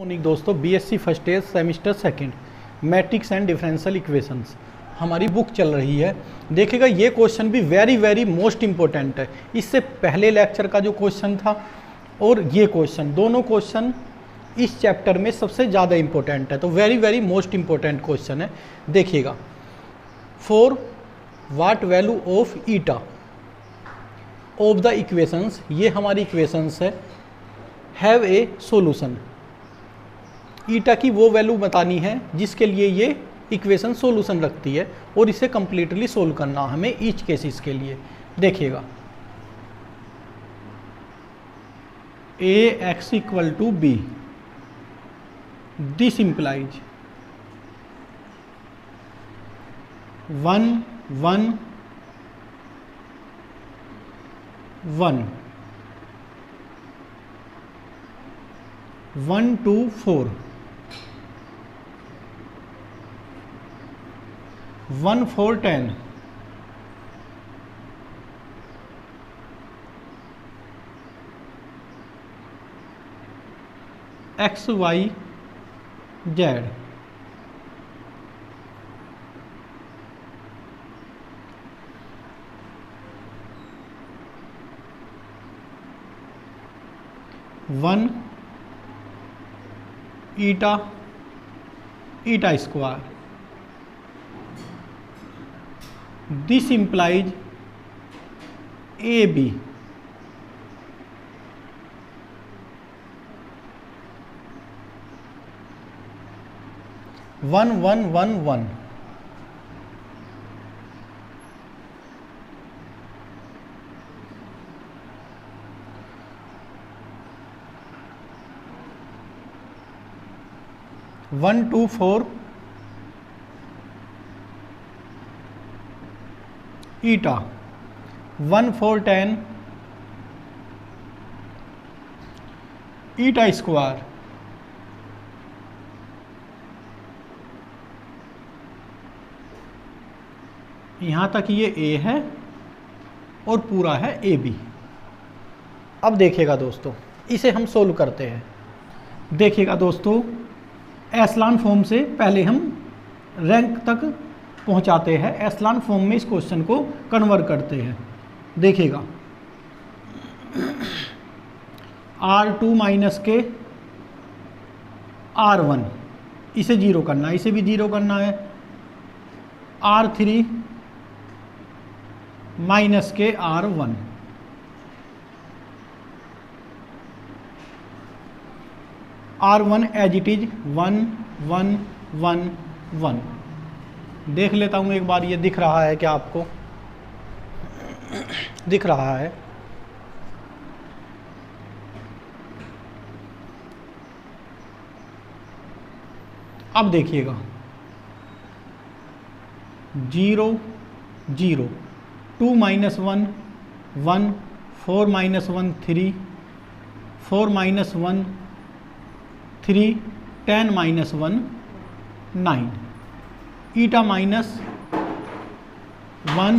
Morning दोस्तों, BSc first year semester second matrix and differential equations हमारी book चल रही है। देखिएगा ये क्वेश्चन भी वेरी मोस्ट इम्पोर्टेंट है। इससे पहले लेक्चर का जो क्वेश्चन था और ये क्वेश्चन, दोनों क्वेश्चन इस चैप्टर में सबसे ज़्यादा इम्पोर्टेंट है, तो वेरी मोस्ट इम्पोर्टेंट क्वेश्चन है। देखिएगा, for what value of eta of the equations, ये हमारी इक्वेशंस है, हैव ए सोल्यूशन। ईटा की वो वैल्यू बतानी है जिसके लिए ये इक्वेशन सोल्यूशन रखती है और इसे कंप्लीटली सोल्व करना हमें ईच केसेस के लिए। देखिएगा, a x equal to b, this implies 1 1 1 1 2 4 1 4 10 x y z. One eta eta square, this implies a b. One one one one one two four eta, 1 4 10 eta square. यहाँ तक ये ए है और पूरा है ए बी। अब देखिएगा दोस्तों, इसे हम सोल्व करते हैं। देखिएगा दोस्तों, एस्लान फॉर्म से पहले हम रैंक तक पहुंचाते हैं, एस्लान फॉर्म में इस क्वेश्चन को कन्वर्ट करते हैं। देखिएगा, R2 माइनस के R1, इसे जीरो करना है, इसे भी जीरो करना है। R3 माइनस के R1, R1 as it is 1 1 1 1। देख लेता हूँ एक बार, ये दिख रहा है क्या आपको? दिख रहा है। अब देखिएगा, 0 0 2 माइनस 1 1 4 माइनस 1 3 4 माइनस 1 3 10 माइनस 1 9 ईटा माइनस 1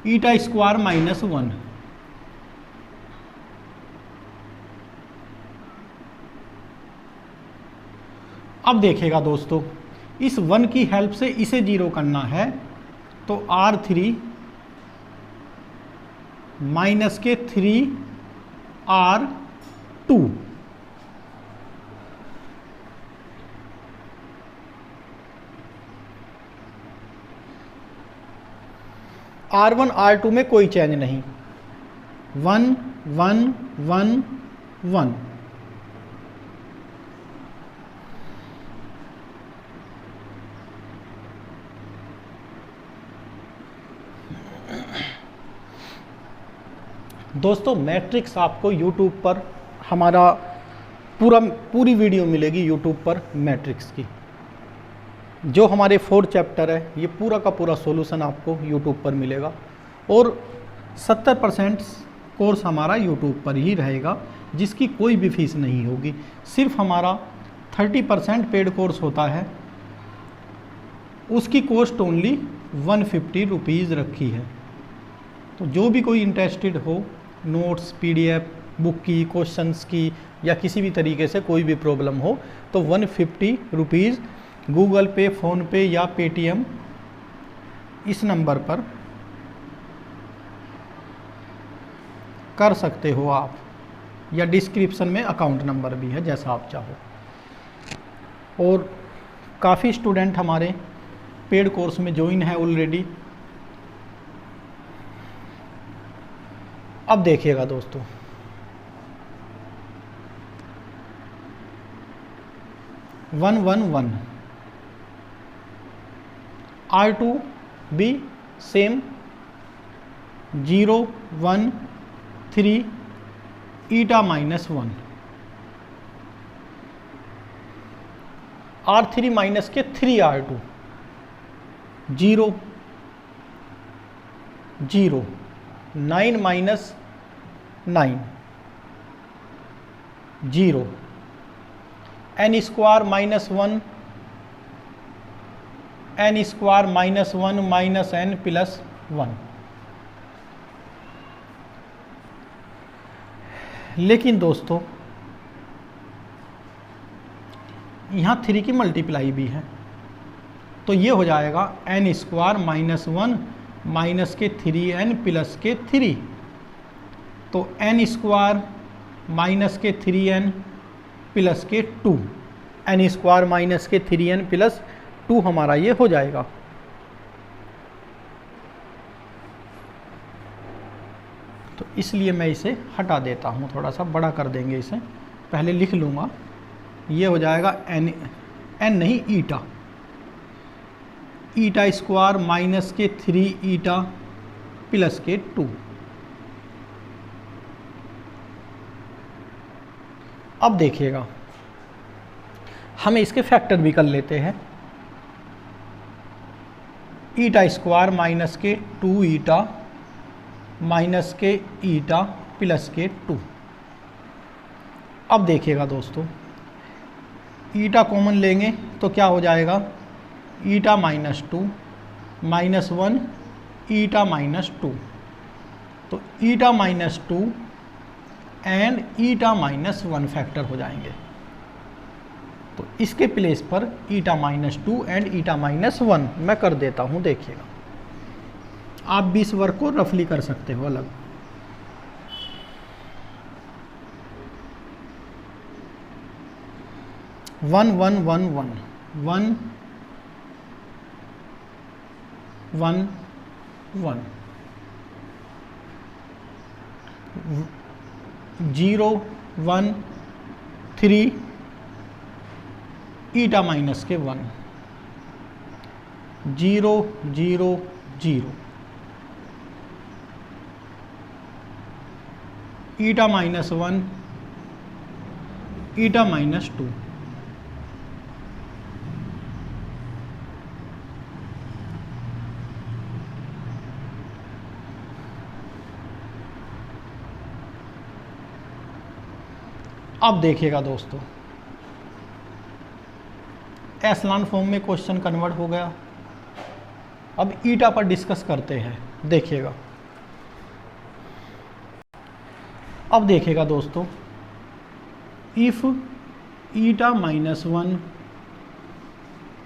ईटा स्क्वायर माइनस 1। अब देखिएगा दोस्तों, इस 1 की हेल्प से इसे जीरो करना है, तो R3 माइनस के 3 R2, R1 R2 में कोई चेंज नहीं। 1 1 1 1 दोस्तों, मैट्रिक्स आपको YouTube पर हमारा पूरी वीडियो मिलेगी YouTube पर मैट्रिक्स की। जो हमारे 4 चैप्टर है, ये पूरा का पूरा सॉल्यूशन आपको YouTube पर मिलेगा और 70% कोर्स हमारा YouTube पर ही रहेगा, जिसकी कोई भी फीस नहीं होगी। सिर्फ हमारा 30% पेड कोर्स होता है, उसकी कॉस्ट ओनली 150 रुपीज़ रखी है। तो जो भी कोई इंटरेस्टेड हो, नोट्स, PDF, बुक की, क्वेश्चंस की या किसी भी तरीके से कोई भी प्रॉब्लम हो तो 150 रुपीज़ गूगल पे, फ़ोन पे या पेटीएम इस नंबर पर कर सकते हो आप, या डिस्क्रिप्शन में अकाउंट नंबर भी है, जैसा आप चाहो। और काफ़ी स्टूडेंट हमारे पेड कोर्स में ज्वाइन है ऑलरेडी। अब देखिएगा दोस्तों, वन वन वन R2 भी सेम 0 1 3 ईटा माइनस 1, R3 माइनस के 3R2 0 0 9 minus 9 0 n square minus 1 n square minus 1 minus n plus 1। लेकिन दोस्तों यहाँ 3 की मल्टीप्लाई भी है, तो ये हो जाएगा n स्क्वायर माइनस 1 माइनस के 3n प्लस के 3, तो n स्क्वायर माइनस के 3n प्लस के 2, n स्क्वायर माइनस के 3n प्लस 2 हमारा ये हो जाएगा। तो इसलिए मैं इसे हटा देता हूँ, थोड़ा सा बड़ा कर देंगे इसे, पहले लिख लूँगा। ये हो जाएगा n नहीं ईटा, ईटा स्क्वायर माइनस के 3 ईटा प्लस के 2। अब देखिएगा, हमें इसके फैक्टर भी कर लेते हैं। ईटा स्क्वायर माइनस के 2 ईटा माइनस के ईटा प्लस के 2। अब देखिएगा दोस्तों, ईटा कॉमन लेंगे तो क्या हो जाएगा, ईटा माइनस 2 माइनस 1 ईटा माइनस 2, तो ईटा minus 2 and eta minus 1 factor हो जाएंगे। तो इसके प्लेस पर ईटा माइनस 2 एंड ईटा माइनस 1 मैं कर देता हूँ। देखिएगा, आप भी इस वर्क को रफली कर सकते हो अलग। One one one one one one one 0 1 3 eta minus के 1 0 0 0 ईटा माइनस 1 ईटा माइनस 2। अब देखिएगा दोस्तों, एसलान फॉर्म में क्वेश्चन कन्वर्ट हो गया। अब ईटा पर डिस्कस करते हैं। देखिएगा, अब देखिएगा दोस्तों, if eta minus 1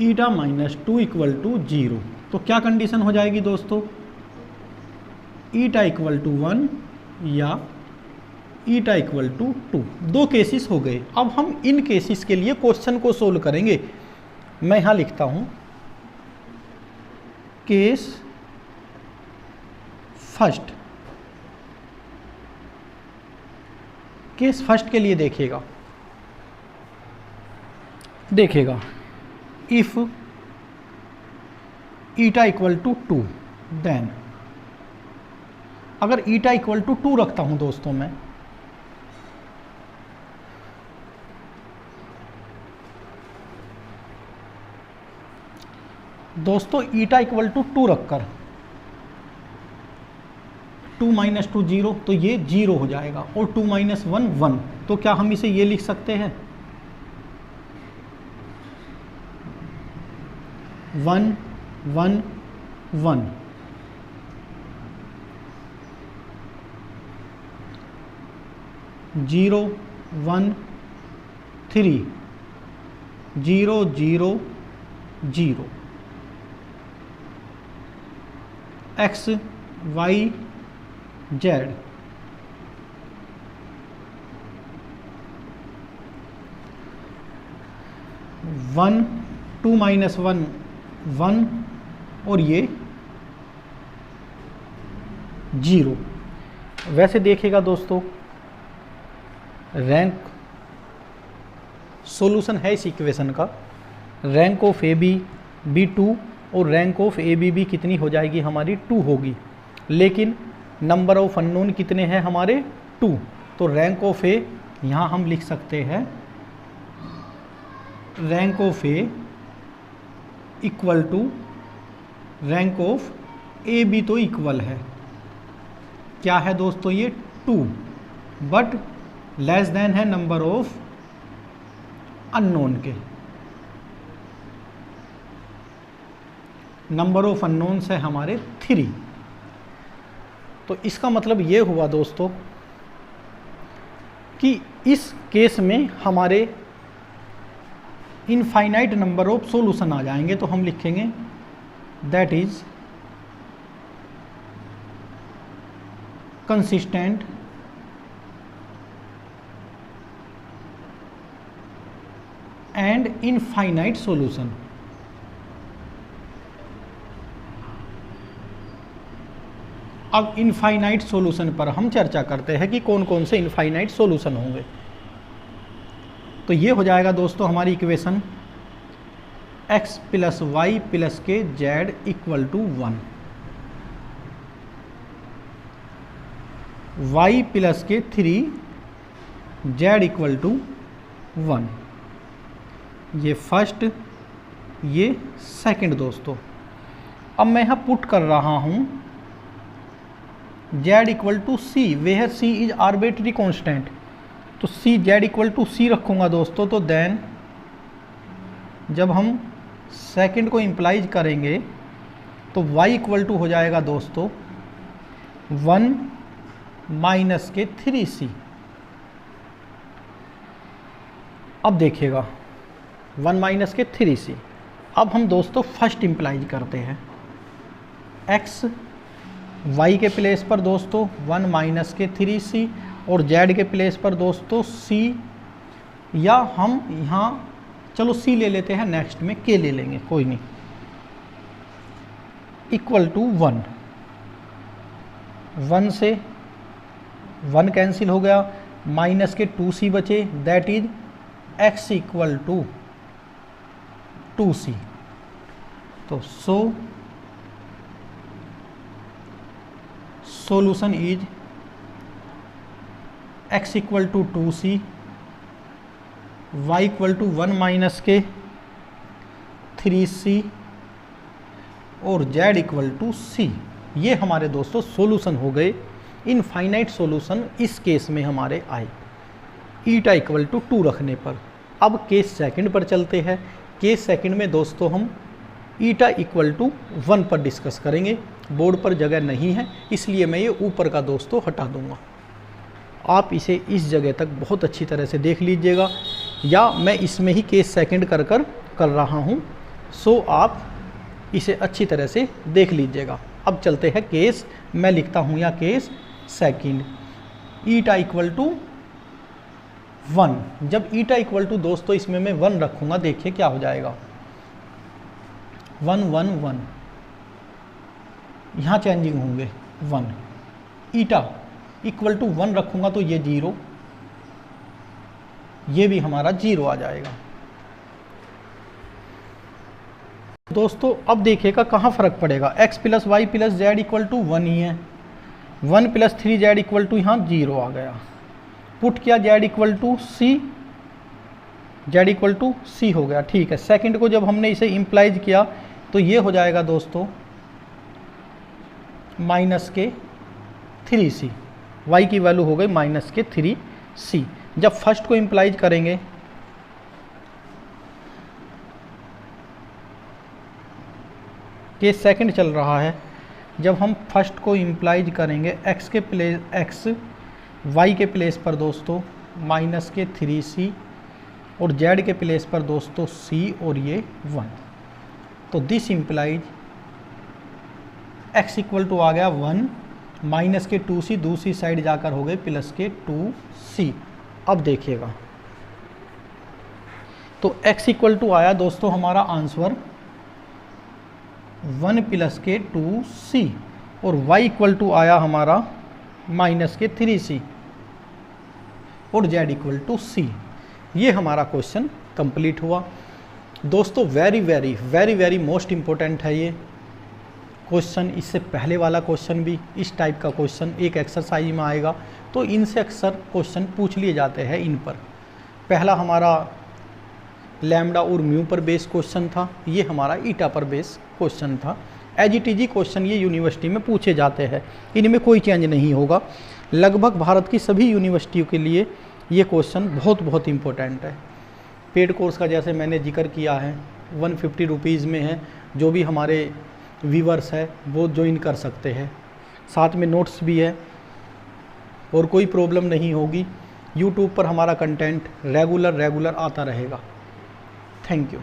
eta minus 2 equal to 0, तो क्या कंडीशन हो जाएगी दोस्तों, ईटा इक्वल टू 1 या ईटा इक्वल टू 2। दो केसेस हो गए। अब हम इन केसेस के लिए क्वेश्चन को सोल्व करेंगे। मैं यहां लिखता हूं केस फर्स्ट। केस फर्स्ट के लिए देखिएगा, if eta equal to 2 then, अगर ईटा इक्वल टू 2 रखता हूं दोस्तों मैं, दोस्तों ईटा इक्वल टू 2 रखकर 2 माइनस 2 0, तो ये 0 हो जाएगा, और 2 माइनस 1 1, तो क्या हम इसे ये लिख सकते हैं 1 1 1। 0 1 3 0 0 0 x y z 1 2 माइनस 1 1 और ये 0। वैसे देखिएगा दोस्तों, रैंक सॉल्यूशन है इस इक्वेशन का, rank of A B B 2 और rank of A B B कितनी हो जाएगी हमारी 2 होगी, लेकिन नंबर ऑफ अननोन कितने हैं हमारे 2। तो रैंक ऑफ ए यहाँ हम लिख सकते हैं rank of A equal to rank of A B, तो इक्वल है क्या है दोस्तों ये 2, बट लेस देन है नंबर ऑफ अननोन के। नंबर ऑफ अननोन्स है हमारे 3। तो इसका मतलब ये हुआ दोस्तों कि इस केस में हमारे इनफाइनाइट नंबर ऑफ सॉल्यूशन आ जाएंगे। तो हम लिखेंगे that is consistent and infinite solution. अब इनफाइनाइट सॉल्यूशन पर हम चर्चा करते हैं कि कौन कौन से इनफाइनाइट सॉल्यूशन होंगे। तो ये हो जाएगा दोस्तों हमारी equation x plus y plus k z equal to 1, y plus k 3 Z equal to 1। ये फर्स्ट, ये सेकंड दोस्तों। अब मैं यहाँ पुट कर रहा हूँ z equal to c, where c is arbitrary constant. तो c z equal to c रखूँगा दोस्तों। तो देन जब हम सेकंड को इम्प्लाइज करेंगे तो y इक्वल टू हो जाएगा दोस्तों 1 माइनस के 3c। अब देखिएगा 1 माइनस के 3c। अब हम दोस्तों फर्स्ट इम्प्लाइज करते हैं x y के प्लेस पर दोस्तों 1 माइनस के 3c और z के प्लेस पर दोस्तों c, या हम यहाँ चलो c ले लेते हैं, नेक्स्ट में k ले लेंगे, कोई नहीं, इक्वल टू 1। 1 से 1 कैंसिल हो गया, माइनस के 2c बचे, that is x equal to 2c। तो solution is x equal to 2c, y equal to 1 minus के 3c और z इक्वल टू c। ये हमारे दोस्तों सॉल्यूशन हो गए। इनफाइनाइट सॉल्यूशन इस केस में हमारे आए ईटा इक्वल टू 2 रखने पर। अब केस सेकंड पर चलते हैं। केस सेकंड में दोस्तों हम ईटा इक्वल टू 1 पर डिस्कस करेंगे। बोर्ड पर जगह नहीं है इसलिए मैं ये ऊपर का दोस्तों हटा दूंगा। आप इसे इस जगह तक बहुत अच्छी तरह से देख लीजिएगा, या मैं इसमें ही केस सेकंड कर रहा हूँ, सो आप इसे अच्छी तरह से देख लीजिएगा। अब चलते हैं केस, मैं लिखता हूँ या case second, eta equal to 1। जब ईटा इक्वल टू दोस्तों इसमें मैं 1 रखूँगा, देखिए क्या हो जाएगा 1 1 1, यहाँ चेंजिंग होंगे 1। ईटा इक्वल टू 1 रखूँगा तो ये 0, ये भी हमारा 0 आ जाएगा। दोस्तों अब देखिएगा कहाँ फ़र्क पड़ेगा, x plus y plus z equal to 1 ही है, 1 प्लस 3 जेड इक्वल टू यहाँ 0 आ गया। पुट किया z equal to c, z equal to c हो गया, ठीक है। सेकंड को जब हमने इसे इम्प्लाइज किया तो ये हो जाएगा दोस्तों माइनस के 3c, y की वैल्यू हो गई माइनस के 3c। जब फर्स्ट को इम्प्लाइज करेंगे केस सेकंड चल रहा है, जब हम फर्स्ट को इम्प्लाइज करेंगे x के प्लेस x y के प्लेस पर दोस्तों माइनस के 3c और z के प्लेस पर दोस्तों c और ये 1। तो this implies x equal to आ गया 1 माइनस के 2c, दूसरी साइड जाकर हो गए प्लस के 2c। अब देखिएगा तो x इक्वल टू आया दोस्तों हमारा आंसर 1 प्लस के 2c और y इक्वल टू आया हमारा माइनस के 3c और z इक्वल टू c। ये हमारा क्वेश्चन कंप्लीट हुआ दोस्तों। Very very very very most important है ये क्वेश्चन। इससे पहले वाला क्वेश्चन भी इस टाइप का क्वेश्चन एक एक्सरसाइज में आएगा, तो इनसे अक्सर क्वेश्चन पूछ लिए जाते हैं इन पर। पहला हमारा लैम्डा और म्यू पर बेस क्वेश्चन था, ये हमारा ईटा पर बेस क्वेश्चन था। एज इट इज क्वेश्चन ये यूनिवर्सिटी में पूछे जाते हैं, इनमें कोई चेंज नहीं होगा। लगभग भारत की सभी यूनिवर्सिटियों के लिए ये क्वेश्चन बहुत बहुत इम्पोर्टेंट है। पेड कोर्स का जैसे मैंने जिक्र किया है 150 रुपीज़ में है, जो भी हमारे व्यूअर्स है वो ज्वाइन कर सकते हैं। साथ में नोट्स भी है और कोई प्रॉब्लम नहीं होगी। यूट्यूब पर हमारा कंटेंट रेगुलर आता रहेगा। Thank you.